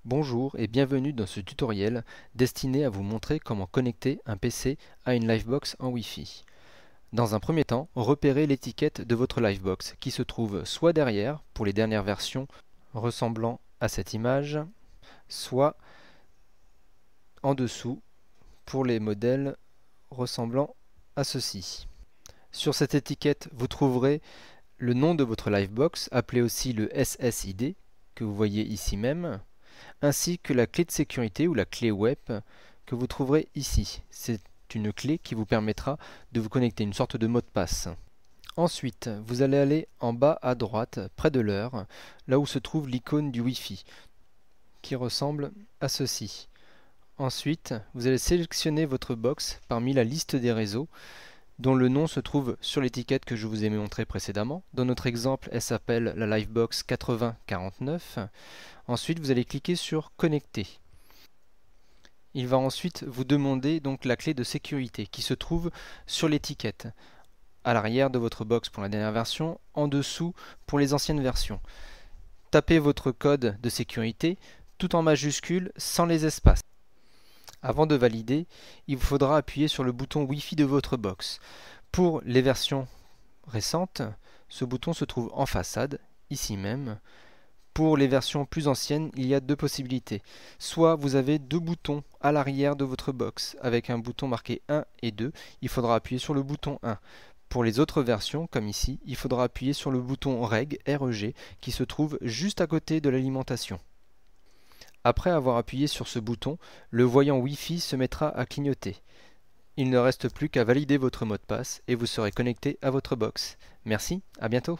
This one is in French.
Bonjour et bienvenue dans ce tutoriel destiné à vous montrer comment connecter un PC à une Livebox en Wi-Fi. Dans un premier temps, repérez l'étiquette de votre Livebox qui se trouve soit derrière pour les dernières versions ressemblant à cette image, soit en dessous pour les modèles ressemblant à ceci. Sur cette étiquette, vous trouverez le nom de votre Livebox, appelé aussi le SSID, que vous voyez ici même, ainsi que la clé de sécurité ou la clé web que vous trouverez ici. C'est une clé qui vous permettra de vous connecter, une sorte de mot de passe. Ensuite, vous allez aller en bas à droite, près de l'heure, là où se trouve l'icône du Wi-Fi, qui ressemble à ceci. Ensuite, vous allez sélectionner votre box parmi la liste des réseaux dont le nom se trouve sur l'étiquette que je vous ai montré précédemment. Dans notre exemple, elle s'appelle la Livebox 8049. Ensuite, vous allez cliquer sur Connecter. Il va ensuite vous demander donc la clé de sécurité qui se trouve sur l'étiquette, à l'arrière de votre box pour la dernière version, en dessous pour les anciennes versions. Tapez votre code de sécurité tout en majuscule sans les espaces. Avant de valider, il vous faudra appuyer sur le bouton Wi-Fi de votre box. Pour les versions récentes, ce bouton se trouve en façade, ici même. Pour les versions plus anciennes, il y a deux possibilités. Soit vous avez deux boutons à l'arrière de votre box, avec un bouton marqué 1 et 2, il faudra appuyer sur le bouton 1. Pour les autres versions, comme ici, il faudra appuyer sur le bouton REG, qui se trouve juste à côté de l'alimentation. Après avoir appuyé sur ce bouton, le voyant Wi-Fi se mettra à clignoter. Il ne reste plus qu'à valider votre mot de passe et vous serez connecté à votre box. Merci, à bientôt.